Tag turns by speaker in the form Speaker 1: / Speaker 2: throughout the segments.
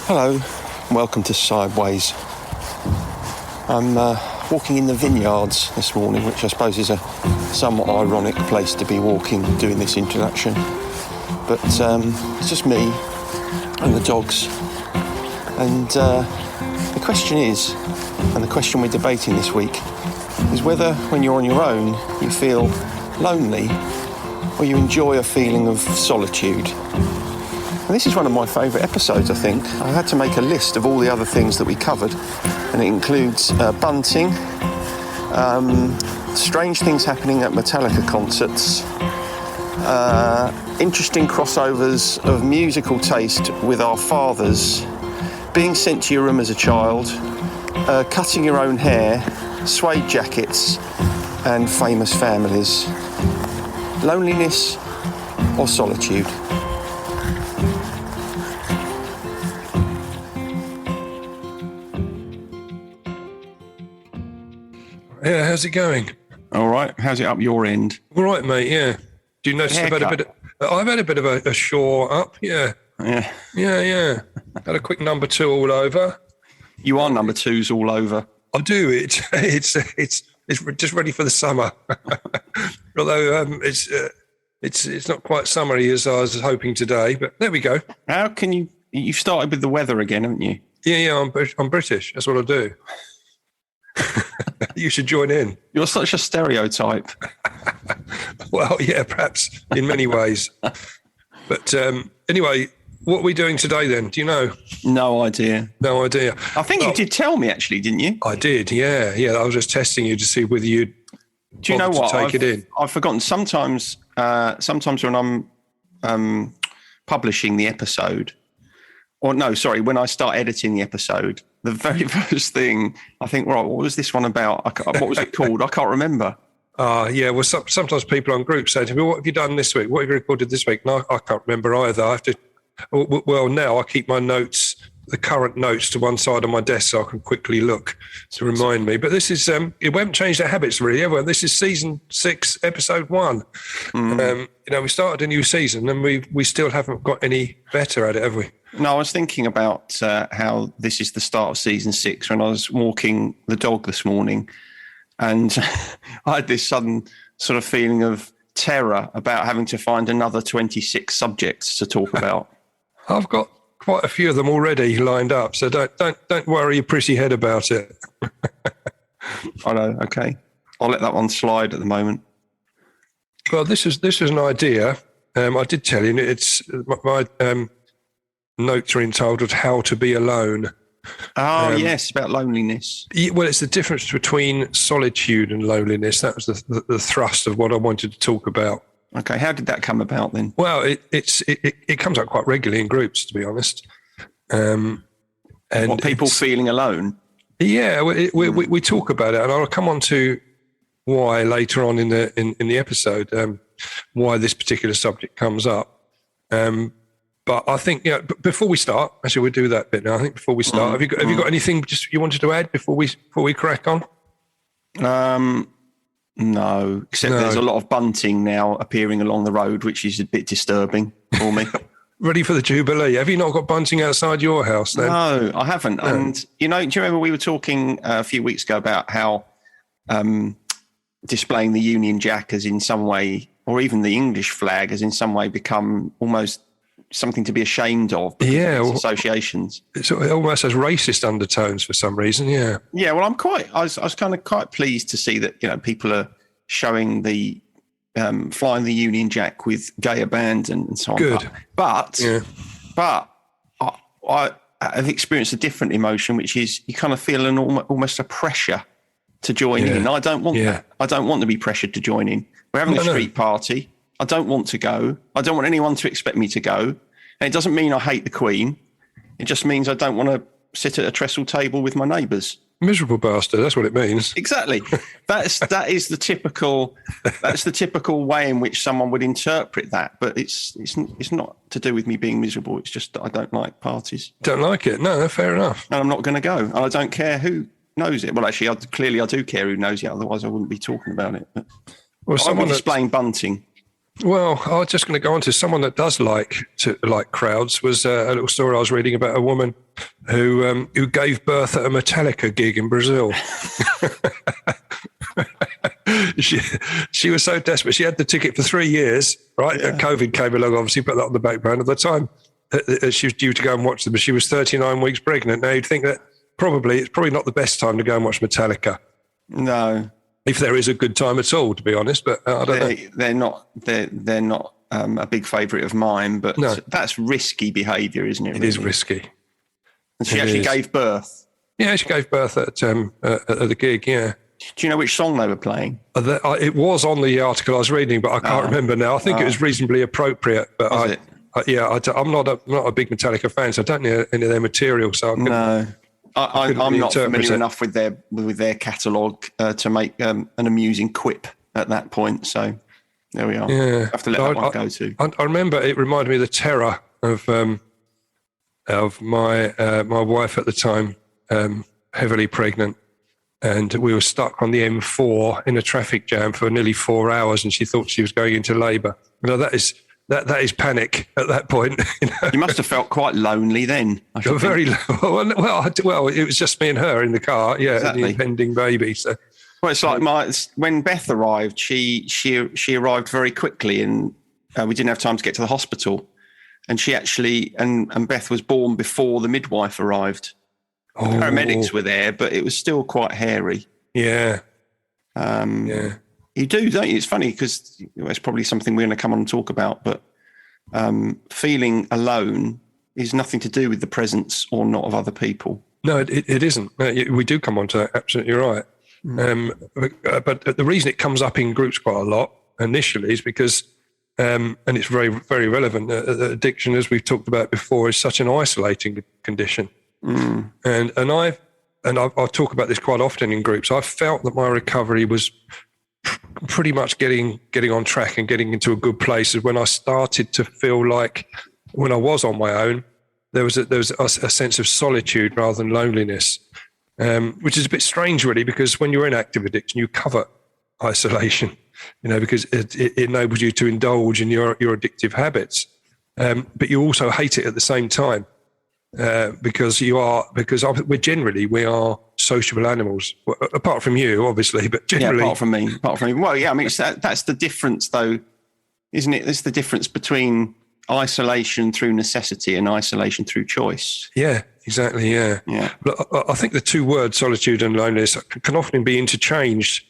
Speaker 1: Hello, welcome to Sideways. I'm walking in the vineyards this morning, which I suppose is a somewhat ironic place to be walking, doing this introduction. But it's just me and the dogs. And the question is, and the question we're debating this week, is whether when you're on your own you feel lonely or you enjoy a feeling of solitude. And this is one of my favourite episodes, I think. I had to make a list of all the other things that we covered, and it includes bunting, strange things happening at Metalica concerts, interesting crossovers of musical taste with our fathers, being sent to your room as a child, cutting your own hair, suede jackets, and famous families. Loneliness or solitude?
Speaker 2: Yeah, how's it going?
Speaker 1: All right. How's it up your end?
Speaker 2: All right, mate. Yeah. Do you notice I've had a bit of a shore up? Yeah. Yeah. Had a quick number 2 all over.
Speaker 1: You are number 2s all over.
Speaker 2: I do. It's just ready for the summer. Although it's not quite summery as I was hoping today, but there we go.
Speaker 1: How can you? You've started with the weather again, haven't you?
Speaker 2: Yeah. I'm British. That's what I do. You should join in.
Speaker 1: You're such a stereotype.
Speaker 2: Well, yeah, perhaps in many ways. But anyway, what are we doing today then? Do you know?
Speaker 1: No idea.
Speaker 2: No idea.
Speaker 1: I think you did tell me, actually, didn't you?
Speaker 2: I did, yeah. I was just testing you to see whether you'd
Speaker 1: Do you know what?
Speaker 2: take it in.
Speaker 1: I've forgotten. Sometimes when I'm publishing the episode, when I start editing the episode, the very first thing I think, right, what was this one about? What was it called? I can't remember.
Speaker 2: Yeah. Well, sometimes people on groups say to me, "What have you done this week? What have you recorded this week?" No, I can't remember either. I have to. Well, now I keep my notes, the current notes, to one side of my desk so I can quickly look to remind me. But this is we haven't changed our habits really, have we? This is season 6, episode 1. We started a new season and we still haven't got any better at it, have we?
Speaker 1: No, I was thinking about how this is the start of season 6 when I was walking the dog this morning, and I had this sudden sort of feeling of terror about having to find another 26 subjects to talk about.
Speaker 2: I've got quite a few of them already lined up, so don't worry your pretty head about it.
Speaker 1: I know. Okay, I'll let that one slide at the moment.
Speaker 2: Well, this is an idea. I did tell you it's my notes are entitled "How to Be Alone."
Speaker 1: Oh, yes, about loneliness.
Speaker 2: Well, it's the difference between solitude and loneliness. That was the thrust of what I wanted to talk about.
Speaker 1: Okay, how did that come about then?
Speaker 2: Well, it comes out quite regularly in groups, to be honest. And
Speaker 1: people feeling alone?
Speaker 2: Yeah, we talk about it, and I'll come on to why later on in the episode, why this particular subject comes up. But I think, before we start, actually we'll do that bit now. I think before we start, have you got anything just you wanted to add before we crack on?
Speaker 1: No, except there's a lot of bunting now appearing along the road, which is a bit disturbing for me.
Speaker 2: Ready for the Jubilee. Have you not got bunting outside your house then?
Speaker 1: No, I haven't. No. And, do you remember we were talking a few weeks ago about how displaying the Union Jack has in some way, or even the English flag has in some way become almost something to be ashamed of because of its associations.
Speaker 2: It almost has racist undertones for some reason, yeah.
Speaker 1: Yeah, well, I was kind of quite pleased to see that, people are showing the flying the Union Jack with gay abandon and so on.
Speaker 2: Good.
Speaker 1: But I have experienced a different emotion, which is you kind of feel almost a pressure to join in. I don't want that. I don't want to be pressured to join in. We're having a street party. I don't want to go. I don't want anyone to expect me to go. And it doesn't mean I hate the Queen. It just means I don't want to sit at a trestle table with my neighbours.
Speaker 2: Miserable bastard. That's what it means.
Speaker 1: Exactly. That is the typical. That's the typical way in which someone would interpret that. But it's not to do with me being miserable. It's just that I don't like parties.
Speaker 2: Don't like it? No, fair enough.
Speaker 1: And I'm not going to go. And I don't care who knows it. Well, actually, clearly I do care who knows it. Otherwise, I wouldn't be talking about it. But I'm displaying bunting.
Speaker 2: Well, I was just going to go on to someone that does like crowds. Was a little story I was reading about a woman who gave birth at a Metalica gig in Brazil. She was so desperate. She had the ticket for 3 years, right? Yeah. COVID came along, obviously, put that on the back burner. At the time she was due to go and watch them, but she was 39 weeks pregnant. Now, you'd think that it's probably not the best time to go and watch Metalica.
Speaker 1: No.
Speaker 2: If there is a good time at all, to be honest, but I don't know.
Speaker 1: They're not a big favourite of mine, but no. That's risky behaviour, isn't it?
Speaker 2: It is risky.
Speaker 1: And she actually gave birth.
Speaker 2: Yeah, she gave birth at the gig. Yeah.
Speaker 1: Do you know which song they were playing?
Speaker 2: It was on the article I was reading, but I can't remember now. I think it was reasonably appropriate, but I'm not a big Metalica fan, so I don't know any of their material. So
Speaker 1: I'm not familiar enough with their catalogue to make an amusing quip at that point. So there we are. Yeah. I have to let that one go too.
Speaker 2: I remember it reminded me of the terror of my wife at the time, heavily pregnant, and we were stuck on the M4 in a traffic jam for nearly 4 hours, and she thought she was going into labour. That is panic at that point.
Speaker 1: You must have felt quite lonely then.
Speaker 2: Very well. It was just me and her in the car. Yeah, exactly. And the impending baby. So,
Speaker 1: well, it's like when Beth arrived. She arrived very quickly, and we didn't have time to get to the hospital. And she actually and Beth was born before the midwife arrived. The paramedics were there, but it was still quite hairy.
Speaker 2: Yeah.
Speaker 1: You do, don't you? It's funny because it's probably something we're going to come on and talk about, but feeling alone is nothing to do with the presence or not of other people.
Speaker 2: No, it isn't. We do come on to that. Absolutely right. But the reason it comes up in groups quite a lot initially is because, and it's very, very relevant, addiction, as we've talked about before, is such an isolating condition. And I'll talk about this quite often in groups. I felt that my recovery was pretty much getting on track and getting into a good place is when I started to feel like when I was on my own, there was a sense of solitude rather than loneliness, which is a bit strange really, because when you're in active addiction, you cover isolation, because it enables you to indulge in your addictive habits, but you also hate it at the same time. Because we are sociable animals, apart from you, obviously, but generally.
Speaker 1: Yeah, apart from me. Well, yeah, I mean, that's the difference, though, isn't it? It's the difference between isolation through necessity and isolation through choice.
Speaker 2: Yeah, exactly. Yeah. But I think the two words, solitude and loneliness, can often be interchanged,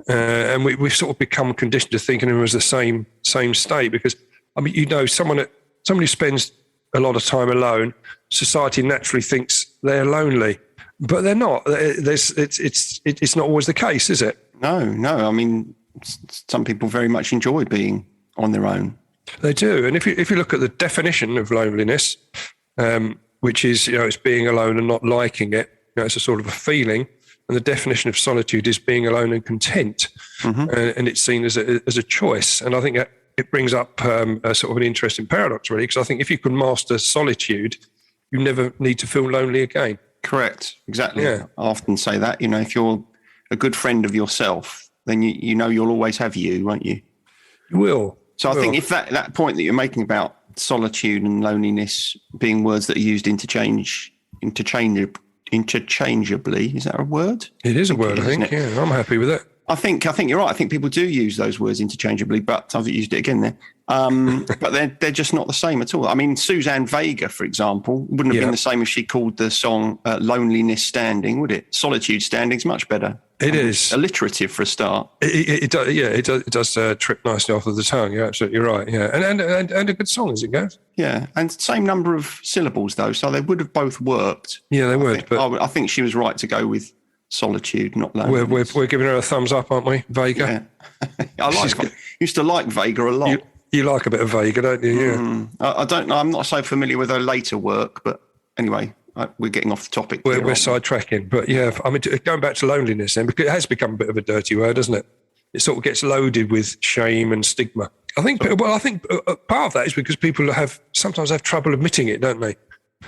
Speaker 2: and we've sort of become conditioned to thinking of them as the same state. Because I mean, someone who spends a lot of time alone, society naturally thinks they're lonely, but they're not. It's not always the case, is it?
Speaker 1: No. I mean, some people very much enjoy being on their own.
Speaker 2: They do. And if you look at the definition of loneliness, which is, it's being alone and not liking it, it's a sort of a feeling. And the definition of solitude is being alone and content. Mm-hmm. And it's seen as a choice. And I think that it brings up a sort of an interesting paradox, really, because I think if you can master solitude, you never need to feel lonely again. Correct.
Speaker 1: Exactly. Yeah. I often say that, if you're a good friend of yourself, then you'll always have you, won't you?
Speaker 2: You will.
Speaker 1: So I think if that point that you're making about solitude and loneliness being words that are used interchangeably, is that a word?
Speaker 2: It is a word, I think. Yeah, I'm happy with it.
Speaker 1: I think you're right. I think people do use those words interchangeably, but I've used it again there. But they're just not the same at all. I mean, Suzanne Vega, for example, wouldn't have been the same if she called the song Loneliness Standing, would it? Solitude Standing's much better.
Speaker 2: It is.
Speaker 1: Alliterative for a start.
Speaker 2: It does, it does trip nicely off of the tongue. You're absolutely right. Yeah, and a good song as it goes.
Speaker 1: Yeah, and same number of syllables, though, so they would have both worked.
Speaker 2: Yeah, they would.
Speaker 1: I think she was right to go with solitude, not loneliness.
Speaker 2: We're giving her a thumbs up, aren't we, Vega?
Speaker 1: Yeah. Used to like Vega a lot.
Speaker 2: You like a bit of Vega, don't you? Yeah.
Speaker 1: I don't know. I'm not so familiar with her later work, but anyway, we're getting off the topic.
Speaker 2: We're sidetracking, but yeah, I mean, going back to loneliness, then, because it has become a bit of a dirty word, doesn't it? It sort of gets loaded with shame and stigma. I think part of that is because people sometimes have trouble admitting it, don't they?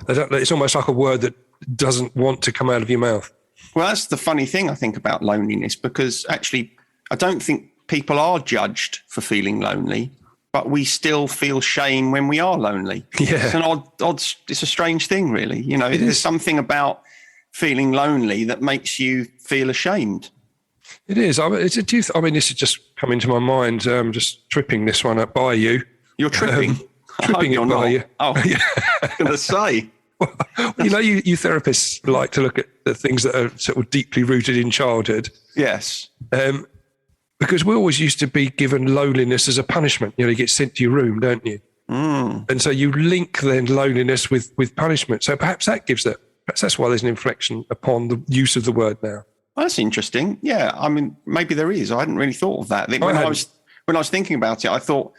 Speaker 2: It's almost like a word that doesn't want to come out of your mouth.
Speaker 1: Well, that's the funny thing, I think, about loneliness, because actually I don't think people are judged for feeling lonely. but we still feel shame when we are lonely.
Speaker 2: Yeah.
Speaker 1: It's an it's a strange thing, really. You know, there's something about feeling lonely that makes you feel ashamed.
Speaker 2: It is. I mean, this has just come into my mind. I'm just tripping this one up by you.
Speaker 1: You're tripping?
Speaker 2: Tripping it by you.
Speaker 1: Oh, yeah. I was going to say.
Speaker 2: You know, you therapists like to look at the things that are sort of deeply rooted in childhood.
Speaker 1: Yes.
Speaker 2: Because we always used to be given loneliness as a punishment. You know, you get sent to your room, don't you?
Speaker 1: Mm.
Speaker 2: And so you link then loneliness with punishment. So perhaps that's why there's an inflection upon the use of the word now.
Speaker 1: Well, that's interesting. Yeah, I mean, maybe there is. I hadn't really thought of that. When I was thinking about it, I thought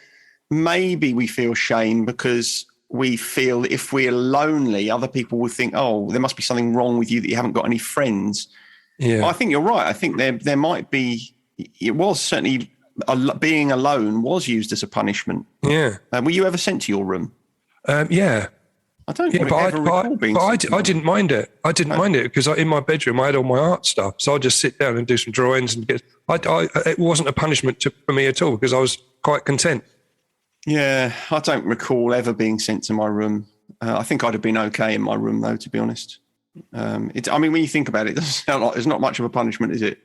Speaker 1: maybe we feel shame because we feel if we're lonely, other people will think, oh, there must be something wrong with you that you haven't got any friends. Yeah, well, I think you're right. I think there might be. It was certainly being alone was used as a punishment.
Speaker 2: Yeah.
Speaker 1: Were you ever sent to your room?
Speaker 2: Yeah.
Speaker 1: I don't recall being sent.
Speaker 2: I didn't mind it. I didn't mind it because in my bedroom I had all my art stuff, so I'd just sit down and do some drawings and it wasn't a punishment for me at all because I was quite content. Yeah,
Speaker 1: I don't recall ever being sent to my room. I think I'd have been okay in my room though, to be honest. I mean, when you think about it, it doesn't sound like there's not much of a punishment, is it?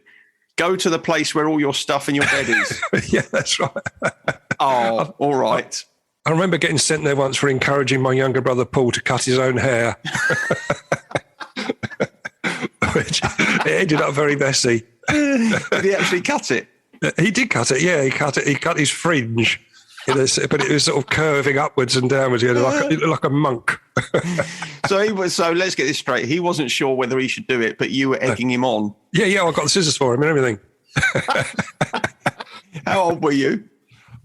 Speaker 1: Go to the place where all your stuff in your bed is.
Speaker 2: Yeah, that's right.
Speaker 1: Oh, all right.
Speaker 2: I remember getting sent there once for encouraging my younger brother Paul to cut his own hair. Which it ended up very messy.
Speaker 1: Did he actually cut it?
Speaker 2: He did cut it, yeah. He cut his fringe. But it was sort of curving upwards and downwards, like a monk.
Speaker 1: So let's get this straight. He wasn't sure whether he should do it, but you were egging him on.
Speaker 2: Yeah, I got the scissors for him and everything.
Speaker 1: How old were you?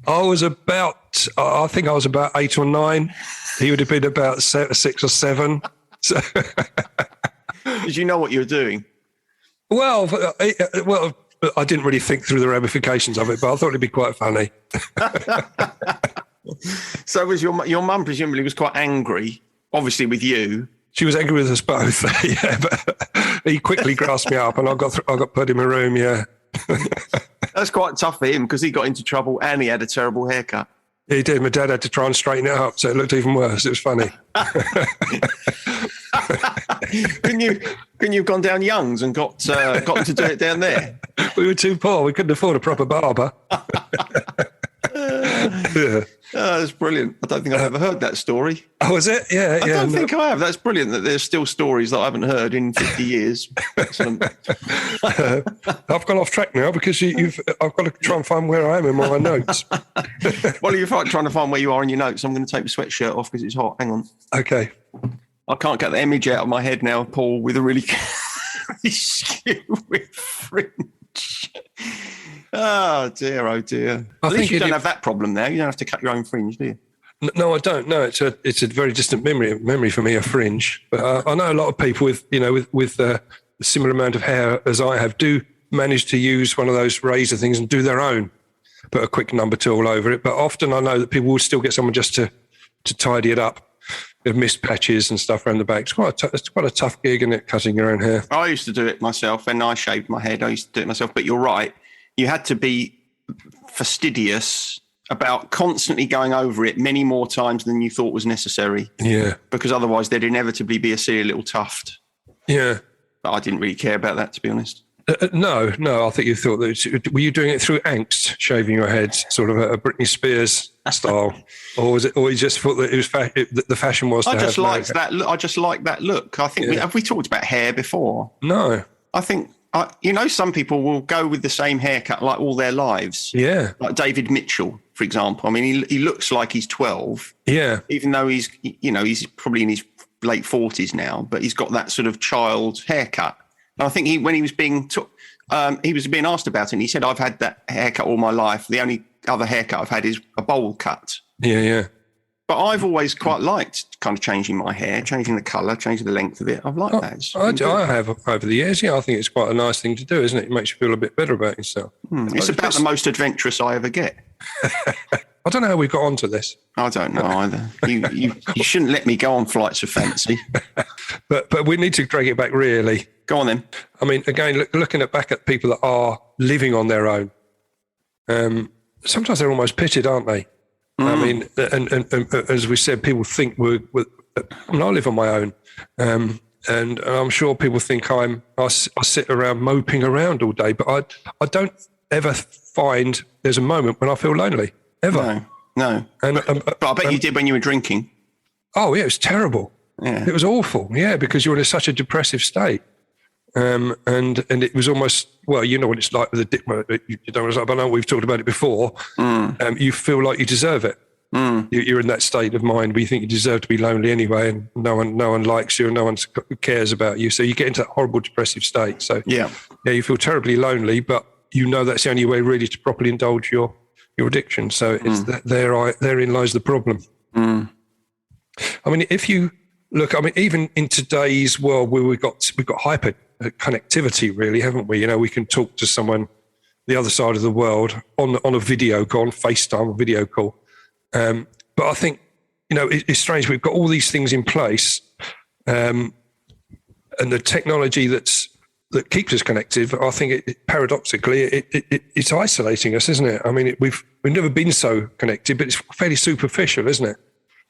Speaker 2: I think I was about 8 or 9. He would have been about 6 or 7. So
Speaker 1: did you know what you were doing?
Speaker 2: Well, I didn't really think through the ramifications of it, but I thought it'd be quite funny.
Speaker 1: So was your mum presumably was quite angry, obviously with you.
Speaker 2: She was angry with us both. Yeah, but he quickly grasped me up, and I got put in my room. Yeah,
Speaker 1: that's quite tough for him because he got into trouble and he had a terrible haircut.
Speaker 2: He did. My dad had to try and straighten it up, so it looked even worse. It was funny.
Speaker 1: Couldn't you have gone down Young's and got to do it down there?
Speaker 2: We were too poor. We couldn't afford a proper barber.
Speaker 1: Yeah. Oh, that's brilliant. I don't think I've ever heard that story.
Speaker 2: Oh, was it? Yeah.
Speaker 1: I don't think I have. That's brilliant that there's still stories that I haven't heard in 50 years. Excellent.
Speaker 2: I've gone off track now because I've got to try and find where I am in my notes.
Speaker 1: While you're trying to find where you are in your notes, I'm going to take the sweatshirt off because it's hot. Hang on.
Speaker 2: Okay.
Speaker 1: I can't get the image out of my head now, Paul, with a really skew with fringe. Oh dear, oh dear. At least you don't have that problem now. You don't have to cut your own fringe, do you?
Speaker 2: No, I don't. No, it's a very distant memory for me, a fringe. But I know a lot of people with a similar amount of hair as I have do manage to use one of those razor things and do their own, put a quick number tool over it. But often I know that people will still get someone just to tidy it up. With mist patches and stuff around the back. It's quite a tough gig, isn't it, cutting your own hair?
Speaker 1: I used to do it myself, and I shaved my head. I used to do it myself. But you're right. You had to be fastidious about constantly going over it many more times than you thought was necessary.
Speaker 2: Yeah.
Speaker 1: Because otherwise there'd inevitably be a silly little tuft.
Speaker 2: Yeah.
Speaker 1: But I didn't really care about that, to be honest.
Speaker 2: No. I think you thought that. Were you doing it through angst, shaving your head, sort of a Britney Spears style, or was it? Or you just thought that it was the fashion was?
Speaker 1: I just liked that look. I just like that look. I think have we talked about hair before?
Speaker 2: No.
Speaker 1: I think some people will go with the same haircut like all their lives.
Speaker 2: Yeah.
Speaker 1: Like David Mitchell, for example. I mean, he looks like he's 12.
Speaker 2: Yeah.
Speaker 1: Even though he's probably in his late 40s now, but he's got that sort of child haircut. And I think when he was being asked about it, and he said, "I've had that haircut all my life. The only other haircut I've had is a bowl cut."
Speaker 2: Yeah.
Speaker 1: But I've always quite liked kind of changing my hair, changing the colour, changing the length of it. I've liked that. I have
Speaker 2: over the years. Yeah, I think it's quite a nice thing to do, isn't it? It makes you feel a bit better about yourself.
Speaker 1: It's about the most adventurous I ever get.
Speaker 2: I don't know how we got onto this.
Speaker 1: I don't know either. You shouldn't let me go on flights of fancy.
Speaker 2: But we need to drag it back, really.
Speaker 1: Go on then.
Speaker 2: I mean, again, looking back at people that are living on their own, sometimes they're almost pitted, aren't they? I mean, and as we said, people think I mean, I live on my own, and I'm sure people think I sit around moping around all day, but I don't ever find there's a moment when I feel lonely, ever.
Speaker 1: No.
Speaker 2: And,
Speaker 1: but I bet you did when you were drinking.
Speaker 2: Oh, yeah, it was terrible.
Speaker 1: Yeah.
Speaker 2: It was awful, because you're in such a depressive state. And it was almost, well, you know what it's like with a dick. You don't want to, but I know we've talked about it before. You feel like you deserve it. You're in that state of mind where you think you deserve to be lonely anyway, and no one likes you and no one cares about you. So you get into that horrible depressive state. So yeah, you feel terribly lonely, but you know that's the only way really to properly indulge your addiction. So it's therein lies the problem. I mean, if you look, I mean, even in today's world where we've got hyper connectivity, really, haven't we? We can talk to someone the other side of the world on a video call, on FaceTime, a video call. But I think, it's strange. We've got all these things in place, and the technology that keeps us connected. I think paradoxically, it's isolating us, isn't it? I mean, we've never been so connected, but it's fairly superficial, isn't it?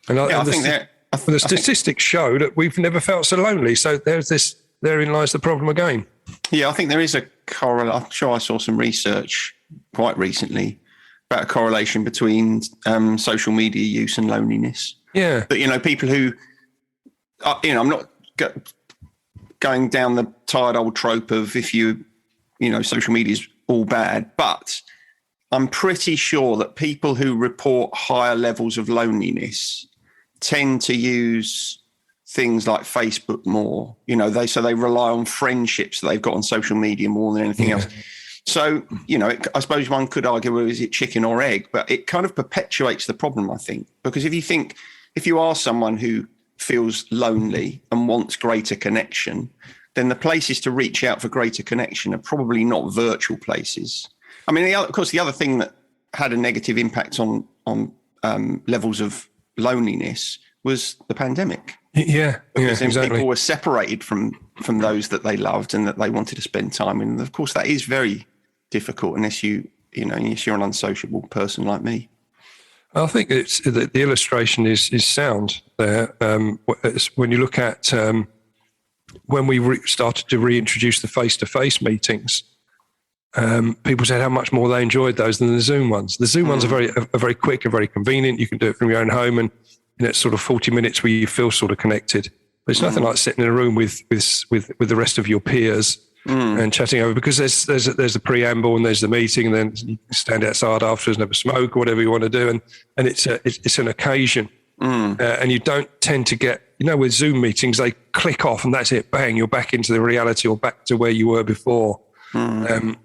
Speaker 2: And the statistics show that we've never felt so lonely. So therein lies the problem again.
Speaker 1: Yeah, I think there is a correlation. I'm sure I saw some research quite recently about a correlation between social media use and loneliness. Yeah. But, people who, I'm not going down the tired old trope of social media is all bad, but I'm pretty sure that people who report higher levels of loneliness tend to use things like Facebook more. They rely on friendships that they've got on social media more than anything else. So, I suppose one could argue, well, is it chicken or egg? But it kind of perpetuates the problem, I think, because if you are someone who feels lonely and wants greater connection, then the places to reach out for greater connection are probably not virtual places. I mean, of course, the other thing that had a negative impact on levels of loneliness was the pandemic.
Speaker 2: Yeah,
Speaker 1: because
Speaker 2: exactly.
Speaker 1: People were separated from those that they loved and that they wanted to spend time with. And of course, that is very difficult unless you're an unsociable person like me.
Speaker 2: I think the illustration is sound there. When you look at when we started to reintroduce the face-to-face meetings, people said how much more they enjoyed those than the Zoom ones. The Zoom ones are very quick and very convenient. You can do it from your own home, and it's sort of 40 minutes where you feel sort of connected. But it's nothing like sitting in a room with the rest of your peers and chatting over, because there's the preamble and there's the meeting, and then you stand outside afterwards and have a smoke or whatever you want to do, and it's an occasion, and you don't tend to get, with Zoom meetings, they click off and that's it, bang, you're back into the reality or back to where you were before, and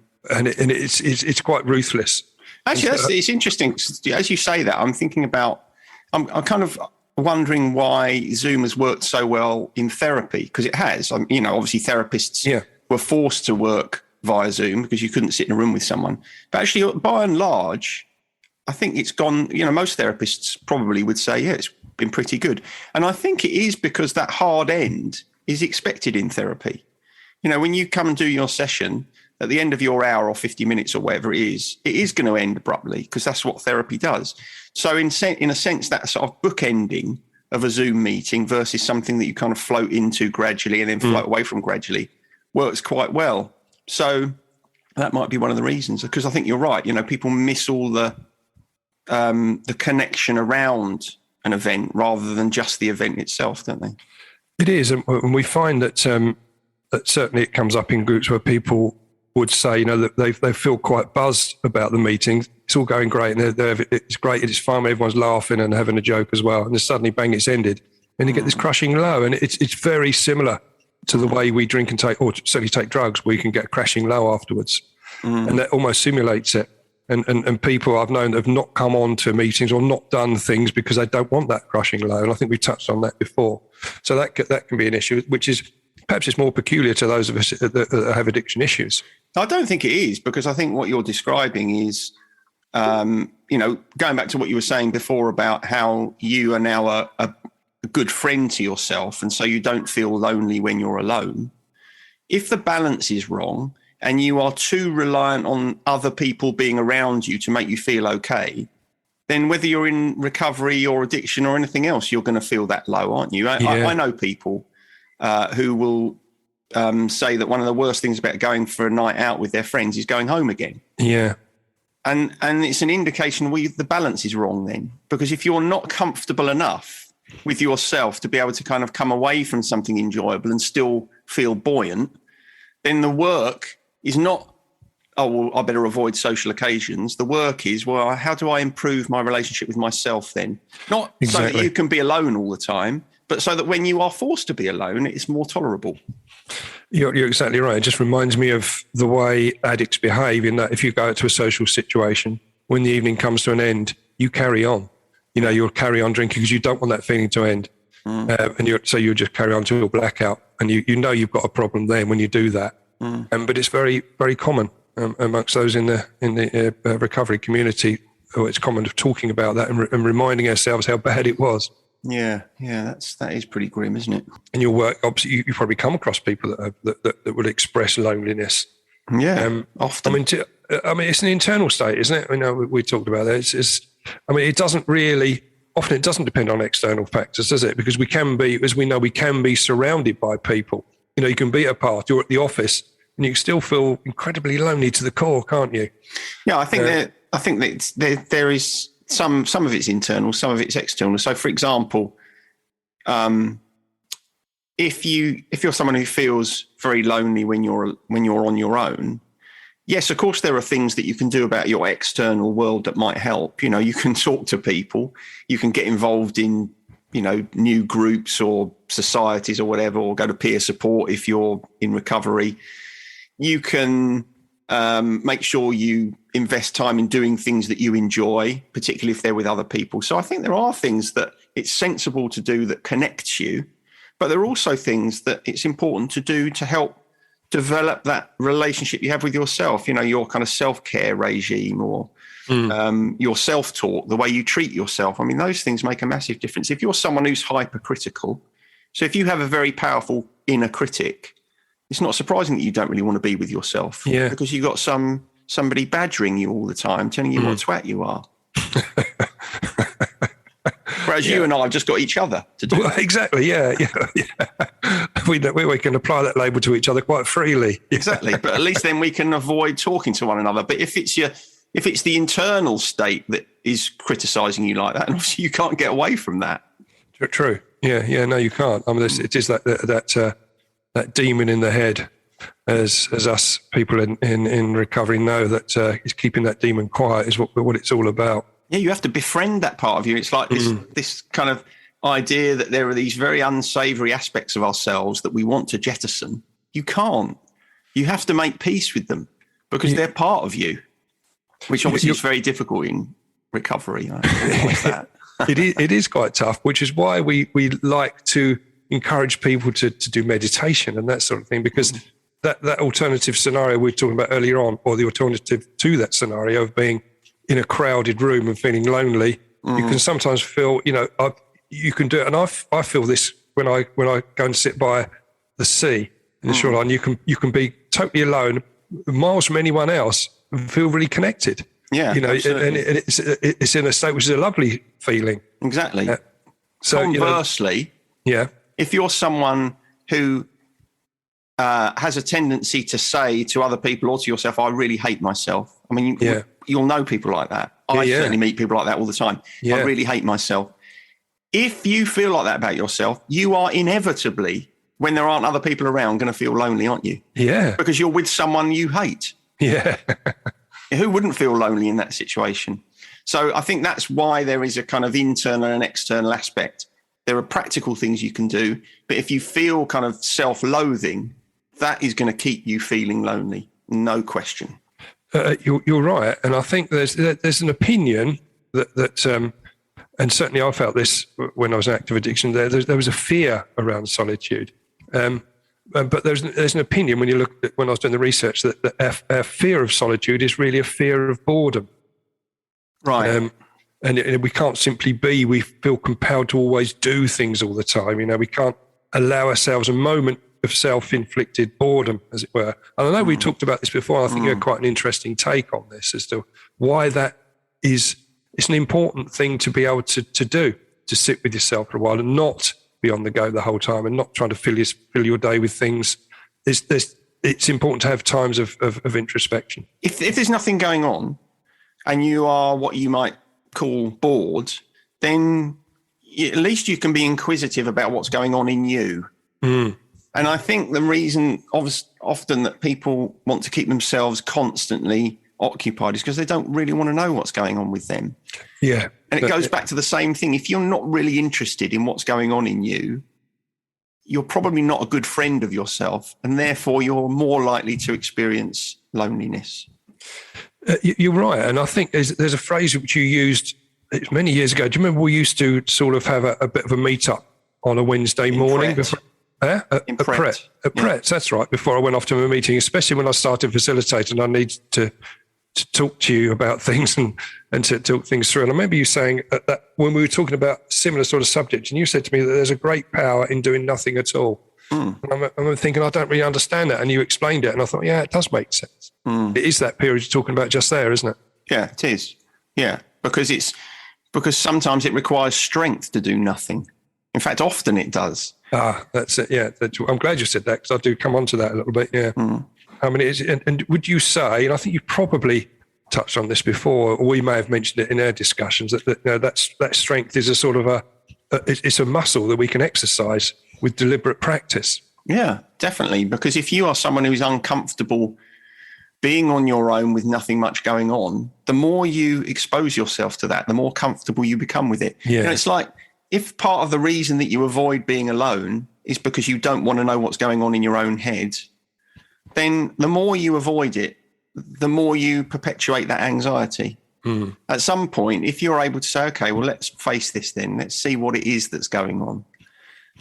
Speaker 2: it's quite ruthless.
Speaker 1: Actually, it's interesting as you say that. I'm thinking about, I'm kind of wondering why Zoom has worked so well in therapy, because it has. Obviously therapists were forced to work via Zoom because you couldn't sit in a room with someone. But actually, by and large, I think it's gone, most therapists probably would say, it's been pretty good. And I think it is because that hard end is expected in therapy. When you come and do your session, at the end of your hour or 50 minutes or whatever it is going to end abruptly, because that's what therapy does. So in a sense, that sort of bookending of a Zoom meeting versus something that you kind of float into gradually and then float away from gradually works quite well. So that might be one of the reasons, because I think you're right. People miss all the connection around an event rather than just the event itself, don't they?
Speaker 2: It is. And we find that certainly it comes up in groups where people would say, that they feel quite buzzed about the meeting. It's all going great, and it's great, it's fun, everyone's laughing and having a joke as well. And then suddenly, bang, it's ended. And you get this crushing low. And it's very similar to the way we drink and certainly take drugs, where you can get a crashing low afterwards. And that almost simulates it. And people I've known have not come on to meetings or not done things because they don't want that crushing low. And I think we touched on that before. So that can be an issue, which is perhaps it's more peculiar to those of us that have addiction issues.
Speaker 1: I don't think it is, because I think what you're describing is, going back to what you were saying before about how you are now a good friend to yourself, and so you don't feel lonely when you're alone. If the balance is wrong and you are too reliant on other people being around you to make you feel okay, then whether you're in recovery or addiction or anything else, you're going to feel that low, aren't you? I know people who will say that one of the worst things about going for a night out with their friends is going home again.
Speaker 2: Yeah.
Speaker 1: And it's an indication the balance is wrong then, because if you're not comfortable enough with yourself to be able to kind of come away from something enjoyable and still feel buoyant, then the work is not, oh, well, I better avoid social occasions. The work is, well, how do I improve my relationship with myself then? Not so that you can be alone all the time, but so that when you are forced to be alone, it's more tolerable.
Speaker 2: You're exactly right. It just reminds me of the way addicts behave, in that if you go to a social situation, when the evening comes to an end, you carry on. You know, you'll carry on drinking because you don't want that feeling to end. So you'll just carry on till blackout. And you know you've got a problem then when you do that. But it's very, very common amongst those in the recovery community. It's common of talking about that and reminding ourselves how bad it was.
Speaker 1: Yeah, that is pretty grim, isn't it?
Speaker 2: In your work, obviously, you probably come across people that would express loneliness.
Speaker 1: Yeah, often.
Speaker 2: I mean, it's an internal state, isn't it? I know we talked about that. It doesn't really. Often, it doesn't depend on external factors, does it? Because we can be, as we know, we can be surrounded by people. You know, you can be at a party or at the office, and you can still feel incredibly lonely to the core, can't you?
Speaker 1: Yeah, I think that there is. Some of it's internal, some of it's external. So, for example, if you're someone who feels very lonely when you're on your own, yes, of course there are things that you can do about your external world that might help. You know, you can talk to people, you can get involved in, you know, new groups or societies or whatever, or go to peer support if you're in recovery. You can make sure you invest time in doing things that you enjoy, particularly if they're with other people. So I think there are things that it's sensible to do that connects you, but there are also things that it's important to do to help develop that relationship you have with yourself, you know, your kind of self-care regime or your self-talk, the way you treat yourself. I mean, those things make a massive difference. If you're someone who's hypercritical, so if you have a very powerful inner critic, it's not surprising that you don't really want to be with yourself, because you've got somebody badgering you all the time, telling you what twat you are. Whereas you and I have just got each other to do that.
Speaker 2: Exactly, yeah. We can apply that label to each other quite freely.
Speaker 1: Exactly, but at least then we can avoid talking to one another. But if it's the internal state that is criticising you like that, and obviously you can't get away from that.
Speaker 2: True. Yeah. No, you can't. I mean, it is that demon in the head, as us people in recovery know, that is keeping that demon quiet is what it's all about.
Speaker 1: Yeah, you have to befriend that part of you. It's like this kind of idea that there are these very unsavoury aspects of ourselves that we want to jettison. You can't. You have to make peace with them because they're part of you, which obviously is very difficult in recovery. I realise that.
Speaker 2: It is quite tough, which is why we like to encourage people to do meditation and that sort of thing, because that alternative scenario we were talking about earlier on, or the alternative to that scenario of being in a crowded room and feeling lonely, you can sometimes feel, you know, you can do it. And I feel this when I go and sit by the sea in the shoreline. You can be totally alone, miles from anyone else, and feel really connected.
Speaker 1: Yeah,
Speaker 2: you know, and it's in a state which is a lovely feeling.
Speaker 1: Exactly.
Speaker 2: So
Speaker 1: conversely, if you're someone who has a tendency to say to other people or to yourself, I really hate myself. I mean, you'll know people like that. I certainly meet people like that all the time. I really hate myself. If you feel like that about yourself, you are inevitably, when there aren't other people around, going to feel lonely, aren't you?
Speaker 2: Yeah.
Speaker 1: Because you're with someone you hate.
Speaker 2: Yeah.
Speaker 1: Who wouldn't feel lonely in that situation? So I think that's why there is a kind of internal and external aspect. There are practical things you can do, but if you feel kind of self-loathing, that is going to keep you feeling lonely, no question.
Speaker 2: You're right, and I think there's an opinion that and certainly I felt this when I was in active addiction. There was a fear around solitude, but there's an opinion when I was doing the research that our fear of solitude is really a fear of boredom,
Speaker 1: right?
Speaker 2: And we can't simply be. We feel compelled to always do things all the time. You know, we can't allow ourselves a moment of self-inflicted boredom, as it were. And I know we talked about this before. I think you had quite an interesting take on this as to why that is it's an important thing to be able to do, to sit with yourself for a while and not be on the go the whole time and not trying to fill your day with things. It's important to have times of introspection.
Speaker 1: If there's nothing going on and you are what you might call bored, then at least you can be inquisitive about what's going on in you. And I think the reason often that people want to keep themselves constantly occupied is because they don't really want to know what's going on with them.
Speaker 2: Yeah.
Speaker 1: And it goes back to the same thing. If you're not really interested in what's going on in you, you're probably not a good friend of yourself, and therefore you're more likely to experience loneliness.
Speaker 2: You're right. And I think there's a phrase which you used many years ago. Do you remember we used to sort of have a bit of a meet-up on a Wednesday morning?
Speaker 1: In Pret.
Speaker 2: Pret, that's right, before I went off to my meeting, especially when I started facilitating, I need to talk to you about things and to talk things through. And I remember you saying that when we were talking about similar sort of subjects, and you said to me that there's a great power in doing nothing at all. And I'm thinking, I don't really understand that. And you explained it. And I thought, yeah, it does make sense. It is that period you're talking about just there, isn't it?
Speaker 1: Yeah, it is. Yeah, because sometimes it requires strength to do nothing. In fact, often it does.
Speaker 2: That's it. Yeah, I'm glad you said that because I do come on to that a little bit. Yeah. I mean, and would you say, and I think you probably touched on this before, or we may have mentioned it in our discussions, that strength is a sort of it's a muscle that we can exercise with deliberate practice.
Speaker 1: Yeah, definitely. Because if you are someone who's uncomfortable being on your own with nothing much going on, the more you expose yourself to that, the more comfortable you become with it.
Speaker 2: Yeah.
Speaker 1: It's like if part of the reason that you avoid being alone is because you don't want to know what's going on in your own head, then the more you avoid it, the more you perpetuate that anxiety. At some point, if you're able to say, okay, well, let's face this then, let's see what it is that's going on,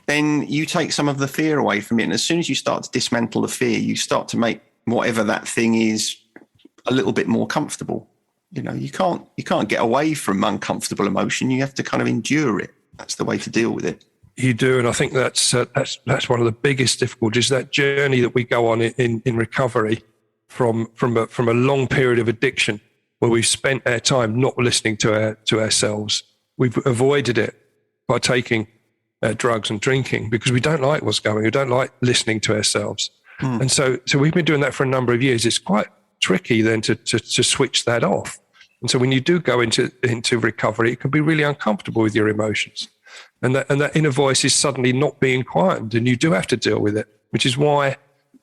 Speaker 1: then you take some of the fear away from it. And as soon as you start to dismantle the fear, you start to make whatever that thing is a little bit more comfortable. You know, you can't get away from uncomfortable emotion. You have to kind of endure it. That's the way to deal with it.
Speaker 2: You do, and I think that's one of the biggest difficulties. That journey that we go on in recovery from a long period of addiction, where we've spent our time not listening to ourselves. We've avoided it by taking drugs and drinking because we don't like what's going on. We don't like listening to ourselves, and so we've been doing that for a number of years. It's quite tricky then to switch that off. And so when you do go into recovery, it can be really uncomfortable with your emotions. And that inner voice is suddenly not being quietened, and you do have to deal with it, which is why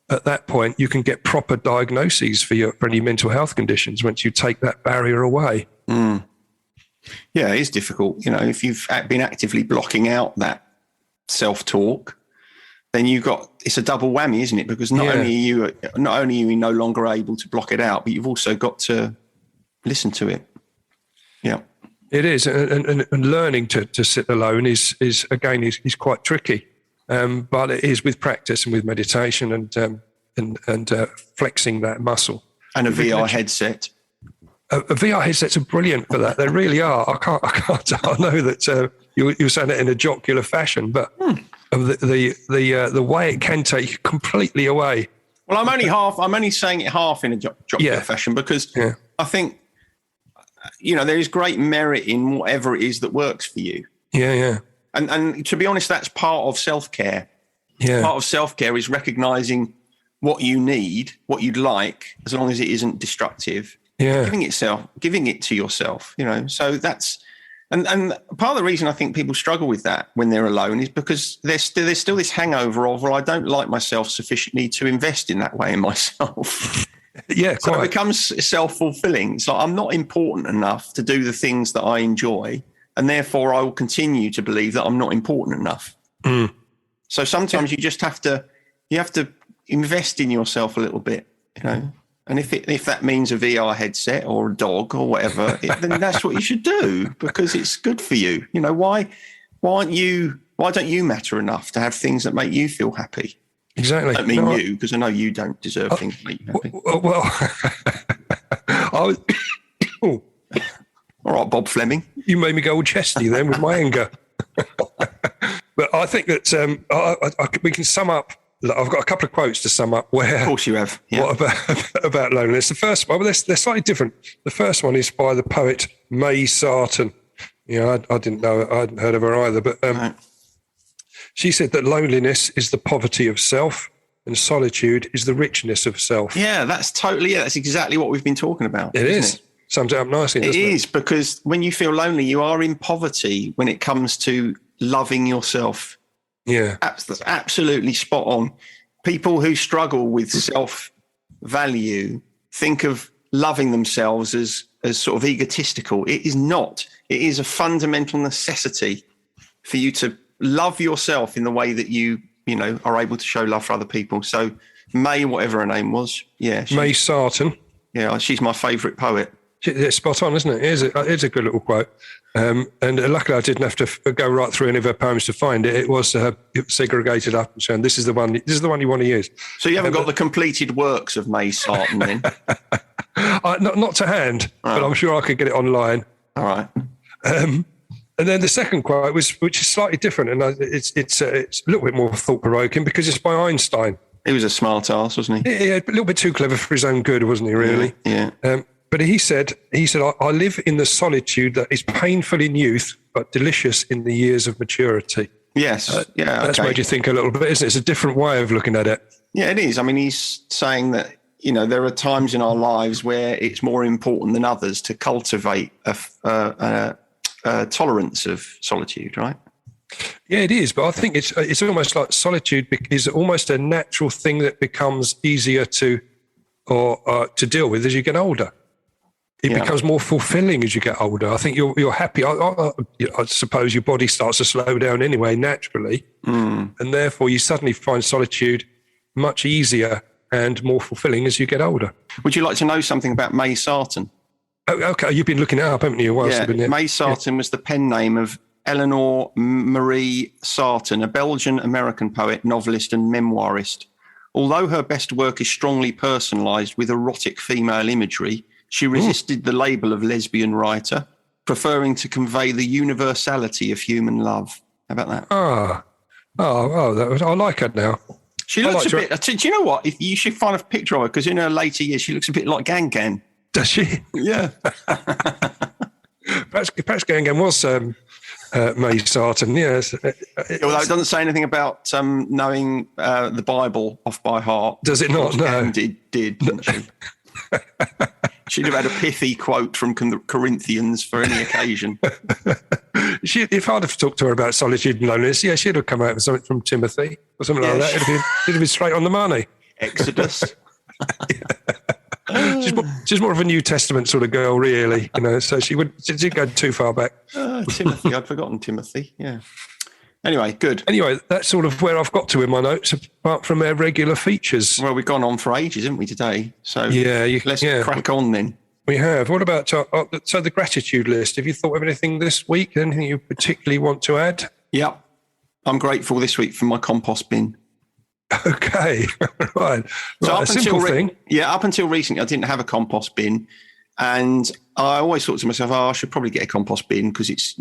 Speaker 2: at that point you can get proper diagnoses for any mental health conditions once you take that barrier away.
Speaker 1: Yeah, it is difficult. You know, if you've been actively blocking out that self-talk, then it's a double whammy, isn't it? Because not only are you no longer able to block it out, but you've also got to listen to it. Yeah.
Speaker 2: It is, and learning to sit alone is quite tricky, but it is with practice and with meditation and flexing that muscle. And
Speaker 1: a VR headset.
Speaker 2: A VR headsets are brilliant for that. They really are. I know that you're saying it in a jocular fashion, but the way it can take you completely away.
Speaker 1: Well, I'm only saying it half in a jocular fashion because I think, you know, there is great merit in whatever it is that works for you.
Speaker 2: Yeah.
Speaker 1: And to be honest, that's part of self-care.
Speaker 2: Yeah.
Speaker 1: Part of self-care is recognizing what you need, what you'd like, as long as it isn't destructive.
Speaker 2: Yeah.
Speaker 1: Giving it to yourself, you know. So that's, and part of the reason I think people struggle with that when they're alone is because there's still this hangover of, well, I don't like myself sufficiently to invest in that way in myself.
Speaker 2: Yeah,
Speaker 1: so it becomes self-fulfilling. It's like I'm not important enough to do the things that I enjoy, and therefore I will continue to believe that I'm not important enough. So sometimes you just have to invest in yourself a little bit, you know. And if that means a VR headset or a dog or whatever, then that's what you should do because it's good for you. You know, why don't you matter enough to have things that make you feel happy?
Speaker 2: Exactly.
Speaker 1: I don't mean you, because I know you don't deserve things that make you happy.
Speaker 2: Well, I was.
Speaker 1: All right, Bob Fleming.
Speaker 2: You made me go all chesty then with my anger. But I think that we can sum up I've got a couple of quotes to sum up. Where,
Speaker 1: Of course you have. Yeah.
Speaker 2: what about loneliness? The first one, well, they're slightly different. The first one is by the poet May Sarton. I didn't know, I hadn't heard of her either, but
Speaker 1: Right.
Speaker 2: she said that loneliness is the poverty of self and solitude is the richness of self.
Speaker 1: Yeah, that's exactly what we've been talking about.
Speaker 2: It
Speaker 1: isn't
Speaker 2: is.
Speaker 1: It?
Speaker 2: Sums it up nicely, doesn't it?
Speaker 1: It is, because when you feel lonely, you are in poverty when it comes to loving yourself.
Speaker 2: Yeah.
Speaker 1: That's absolutely spot on. People who struggle with self-value think of loving themselves as sort of egotistical. It is not. It is a fundamental necessity for you to love yourself in the way that you are able to show love for other people. So May, whatever her name was,
Speaker 2: May Sarton.
Speaker 1: Yeah, she's my favourite poet.
Speaker 2: It's spot on, isn't it? It is a good little quote. And luckily I didn't have to go right through any of her poems to find it. It was segregated up and shown, this is the one you want to use.
Speaker 1: So you haven't got the completed works of May Sarton then?
Speaker 2: Not to hand, but I'm sure I could get it online.
Speaker 1: All right.
Speaker 2: And then the second quote which is slightly different, and it's a little bit more thought-provoking because it's by Einstein.
Speaker 1: He was a smart ass, wasn't he?
Speaker 2: Yeah, a little bit too clever for his own good, wasn't he, really?
Speaker 1: Yeah.
Speaker 2: But he said, I live in the solitude that is painful in youth, but delicious in the years of maturity.
Speaker 1: Yes.
Speaker 2: That's made you think a little bit, isn't it? It's a different way of looking at it.
Speaker 1: Yeah, it is. I mean, he's saying that, there are times in our lives where it's more important than others to cultivate a tolerance of solitude, right?
Speaker 2: Yeah, it is. But I think it's almost like solitude is almost a natural thing that becomes easier to deal with as you get older. It becomes more fulfilling as you get older. I think you're happy. I suppose your body starts to slow down anyway, naturally. And therefore you suddenly find solitude much easier and more fulfilling as you get older.
Speaker 1: Would you like to know something about May Sarton?
Speaker 2: Oh, okay. You've been looking it up, haven't you?
Speaker 1: May Sarton was the pen name of Eleanor Marie Sarton, a Belgian-American poet, novelist and memoirist. Although her best work is strongly personalised with erotic female imagery, she resisted the label of lesbian writer, preferring to convey the universality of human love. How about that?
Speaker 2: I like her now.
Speaker 1: She looks a bit... Do you know what? You should find a picture of her, because in her later years, she looks a bit like Gangan.
Speaker 2: Does she?
Speaker 1: Yeah.
Speaker 2: Perhaps Gangan was May Sarton, yes.
Speaker 1: Although it doesn't say anything about knowing the Bible off by heart.
Speaker 2: Does it not? No.
Speaker 1: Did, didn't she? She'd have had a pithy quote from Corinthians for any occasion.
Speaker 2: If I'd have talked to her about solitude and loneliness, she'd have come out with something from Timothy or something like that. It'd have been straight on the money.
Speaker 1: Exodus.
Speaker 2: She's more of a New Testament sort of girl, really. So she didn't go too far back.
Speaker 1: Timothy, I'd forgotten Timothy. Yeah. Anyway, good.
Speaker 2: Anyway, that's sort of where I've got to in my notes, apart from our regular features.
Speaker 1: Well, we've gone on for ages, haven't we, today? So let's crack on then.
Speaker 2: We have. What about so the gratitude list? Have you thought of anything this week? Anything you particularly want to add?
Speaker 1: Yeah. I'm grateful this week for my compost bin.
Speaker 2: Okay, right.
Speaker 1: So
Speaker 2: a simple thing.
Speaker 1: Up until recently, I didn't have a compost bin, and I always thought to myself, I should probably get a compost bin because it's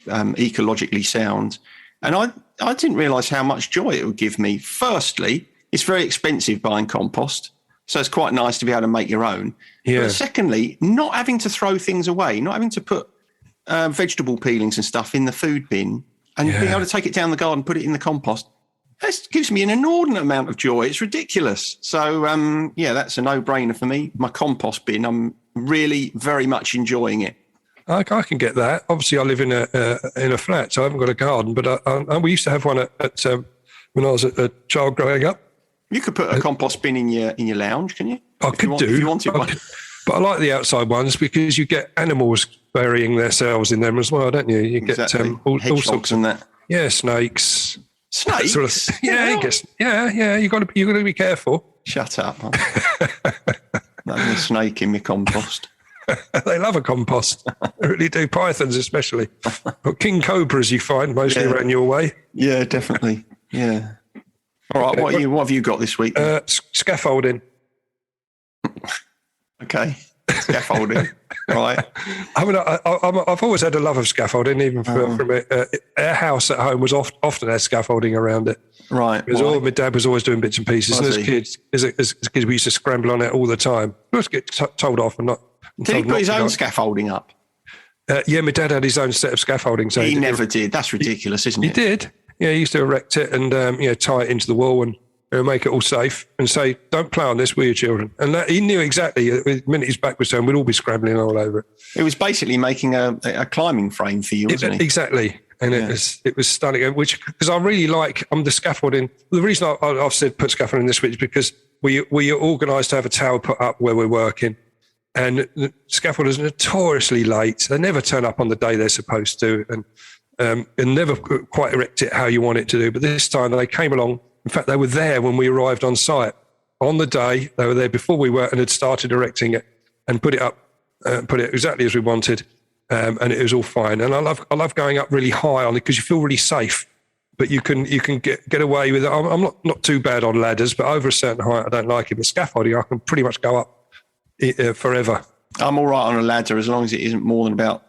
Speaker 1: ecologically sound. And I didn't realise how much joy it would give me. Firstly, it's very expensive buying compost, so it's quite nice to be able to make your own.
Speaker 2: Yeah.
Speaker 1: But secondly, not having to throw things away, not having to put vegetable peelings and stuff in the food bin, and being able to take it down the garden, put it in the compost. That gives me an inordinate amount of joy. It's ridiculous. So, that's a no-brainer for me. My compost bin, I'm really very much enjoying it.
Speaker 2: I can get that. Obviously, I live in a flat, so I haven't got a garden. But we used to have one at when I was a child growing up.
Speaker 1: You could put a compost bin in your lounge, can you?
Speaker 2: If you wanted one. But I like the outside ones because you get animals burying themselves in them as well, don't you? You get all sorts of that. Yeah, snakes.
Speaker 1: Snakes?
Speaker 2: Sort of, you got to be careful.
Speaker 1: Shut up. Having a snake in my compost.
Speaker 2: They love a compost. They really do. Pythons especially. Or king cobras you find mostly around your way.
Speaker 1: Yeah, definitely. Yeah. All right, what have you got this week?
Speaker 2: Scaffolding.
Speaker 1: Okay. scaffolding, right?
Speaker 2: I mean, I've always had a love of scaffolding, even from it. Our house at home was often had scaffolding around it.
Speaker 1: Right.
Speaker 2: Because my dad was always doing bits and pieces, and as kids, we used to scramble on it all the time. We always get told off and not.
Speaker 1: Did he put his own scaffolding up?
Speaker 2: Yeah, my dad had his own set of scaffolding. So
Speaker 1: he never did. That's ridiculous, isn't it?
Speaker 2: He did. Yeah, he used to erect it and tie it into the wall and make it all safe and say, "Don't play on this with your children." And he knew exactly. The minute his back was turned, we'd all be scrambling all over it.
Speaker 1: It was basically making a climbing frame for you, wasn't it?
Speaker 2: Exactly. And it was stunning. Which, because I really like the scaffolding. The reason I've said put scaffolding in this week is because we are organised to have a tower put up where we're working. And the scaffolders are notoriously late. They never turn up on the day they're supposed to, and never quite erect it how you want it to do. But this time they came along. In fact, they were there when we arrived on site. On the day, they were there before we were and had started erecting it and put it up, put it exactly as we wanted, and it was all fine. And I love going up really high on it because you feel really safe. But you can get away with it. I'm not too bad on ladders, but over a certain height, I don't like it. But scaffolding, I can pretty much go up forever.
Speaker 1: I'm all right on a ladder as long as it isn't more than about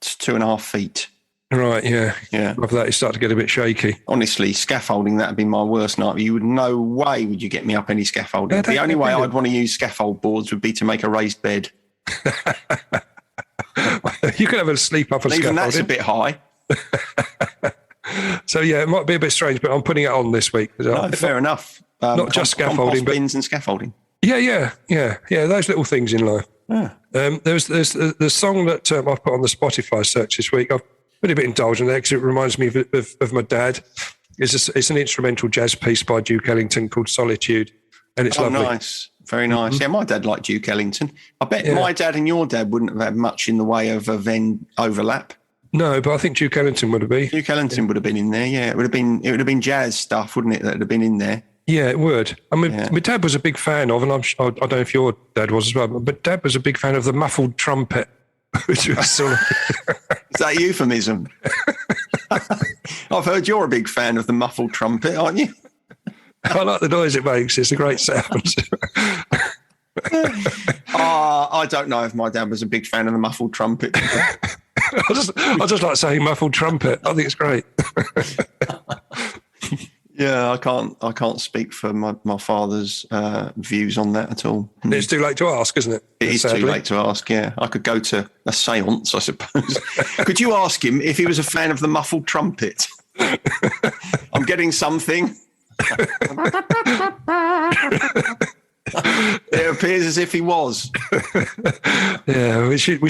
Speaker 1: 2.5 feet.
Speaker 2: Right, yeah. After that, it started to get a bit shaky.
Speaker 1: Honestly, scaffolding, that'd be my worst nightmare. You would no way would you get me up any scaffolding. The only way I'd want to use scaffold boards would be to make a raised bed.
Speaker 2: You could have a sleep up on scaffolding.
Speaker 1: Even that's a bit high.
Speaker 2: So, yeah, it might be a bit strange, but I'm putting it on this week.
Speaker 1: No, fair enough.
Speaker 2: Not just scaffolding, but
Speaker 1: bins and scaffolding.
Speaker 2: Yeah. Those little things in life.
Speaker 1: Yeah.
Speaker 2: There's the song that I've put on the Spotify search this week. I've been a bit indulgent there because it reminds me of my dad. It's an instrumental jazz piece by Duke Ellington called Solitude, and it's lovely.
Speaker 1: Nice, very nice. Mm-hmm. Yeah, my dad liked Duke Ellington. I bet my dad and your dad wouldn't have had much in the way of a Venn overlap.
Speaker 2: No, but I think Duke Ellington would have been.
Speaker 1: Duke Ellington would have been in there. Yeah, it would have been jazz stuff, wouldn't it? That would have been in there.
Speaker 2: Yeah, it would. I mean, my dad was a big fan of, and I don't know if your dad was as well, but Dad was a big fan of the muffled trumpet, which was sort of...
Speaker 1: Is that a euphemism? I've heard you're a big fan of the muffled trumpet, aren't you?
Speaker 2: I like the noise it makes. It's a great sound.
Speaker 1: I don't know if my dad was a big fan of the muffled trumpet.
Speaker 2: I just like saying muffled trumpet. I think it's great.
Speaker 1: Yeah, I can't speak for my father's views on that at all.
Speaker 2: It's too late to ask, isn't it?
Speaker 1: It is too late to ask, yeah. I could go to a séance, I suppose. Could you ask him if he was a fan of the muffled trumpet? I'm getting something. It appears as if he was.
Speaker 2: Yeah, you should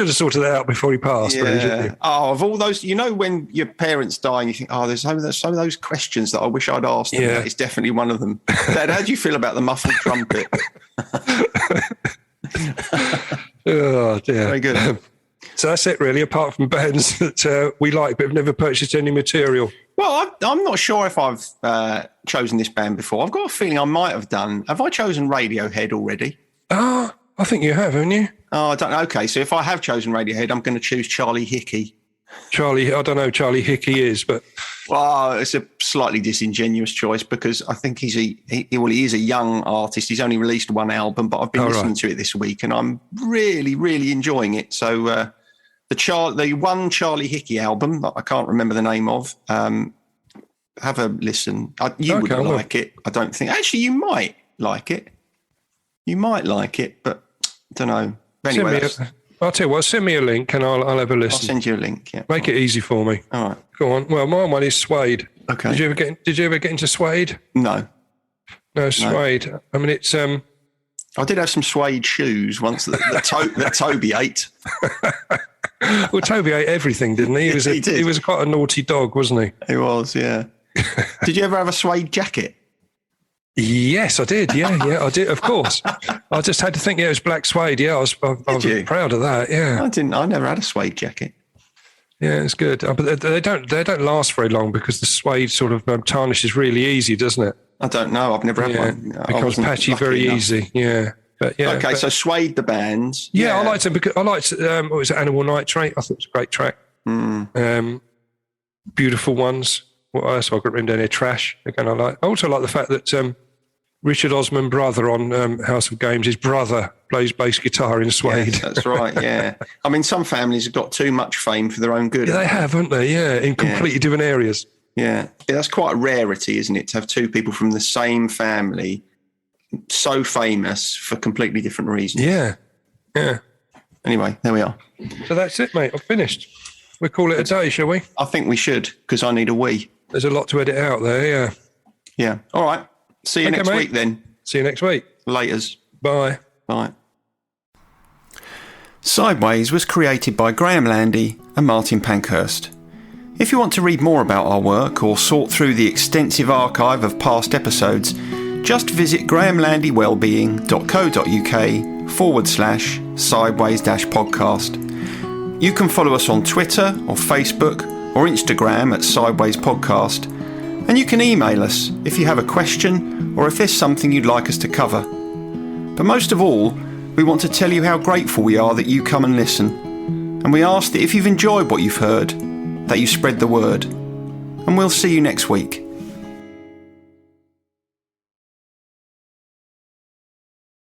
Speaker 2: have sorted that out before he passed.
Speaker 1: Yeah.
Speaker 2: Really, shouldn't you?
Speaker 1: Oh, of all those, when your parents die and you think, there's some of those questions that I wish I'd asked them.
Speaker 2: Yeah.
Speaker 1: That is definitely one of them. Dad, how do you feel about the muffled trumpet?
Speaker 2: Oh, dear.
Speaker 1: Very good.
Speaker 2: So that's it, really, apart from bands that we like but have never purchased any material.
Speaker 1: Well, I'm not sure if I've chosen this band before. I've got a feeling I might have done. Have I chosen Radiohead already?
Speaker 2: Oh, I think you have, haven't you?
Speaker 1: Oh, I don't know. Okay, so if I have chosen Radiohead, I'm going to choose Charlie Hickey.
Speaker 2: I don't know who Charlie Hickey is, but...
Speaker 1: Well, it's a slightly disingenuous choice because I think he is a young artist. He's only released one album, but I've been listening to it this week and I'm really, really enjoying it. So the one Charlie Hickey album that I can't remember the name of, have a listen. You wouldn't like it, I don't think. Actually, you might like it. You might like it, but I don't know. Anyway,
Speaker 2: I'll tell you what, send me a link and I'll have a listen.
Speaker 1: I'll send you a link, yeah.
Speaker 2: Make it easy for me.
Speaker 1: All right.
Speaker 2: Go on. Well, my one is suede.
Speaker 1: Okay.
Speaker 2: Did you ever get into suede?
Speaker 1: No.
Speaker 2: No, suede. No. I mean, it's...
Speaker 1: I did have some suede shoes once that Toby ate.
Speaker 2: Well, Toby ate everything, didn't he? He was quite a naughty dog, wasn't he?
Speaker 1: He was, yeah. Did you ever have a suede jacket?
Speaker 2: Yes, I did. Yeah, I did. Of course. I just had to think. Yeah, it was black suede. Yeah, I was proud of that. Yeah,
Speaker 1: I never had a suede jacket.
Speaker 2: Yeah, it's good, but they don't last very long because the suede sort of tarnishes really easy, doesn't it?
Speaker 1: I don't know. I've never had one.
Speaker 2: It becomes patchy very easy. Yeah. But yeah.
Speaker 1: Okay, so Suede the band.
Speaker 2: Yeah, I liked them because I liked what was it, Animal Nitrate? I thought it was a great track. Beautiful Ones. What else have I got written down here? Trash. Again, I also like the fact that Richard Osman brother on House of Games. His brother plays bass guitar in suede.
Speaker 1: Yes, that's right, yeah. I mean, some families have got too much fame for their own good.
Speaker 2: Yeah, they have, haven't they? Yeah, in completely different areas.
Speaker 1: Yeah, that's quite a rarity, isn't it, to have two people from the same family so famous for completely different reasons.
Speaker 2: Yeah.
Speaker 1: Anyway, there we are.
Speaker 2: So that's it, mate. I've finished. We'll call it a day, shall we?
Speaker 1: I think we should, because I need a wee.
Speaker 2: There's a lot to edit out there, yeah.
Speaker 1: Yeah. All right. See you next week then.
Speaker 2: See you next week.
Speaker 1: Laters.
Speaker 2: Bye.
Speaker 1: Bye. Sideways was created by Graham Landy and Martin Pankhurst. If you want to read more about our work or sort through the extensive archive of past episodes, just visit grahamlandywellbeing.co.uk/sideways-podcast. You can follow us on Twitter or Facebook or Instagram at Sideways Podcast, and you can email us if you have a question or if there's something you'd like us to cover. But most of all, we want to tell you how grateful we are that you come and listen, and we ask that if you've enjoyed what you've heard, that you spread the word. And we'll see you next week.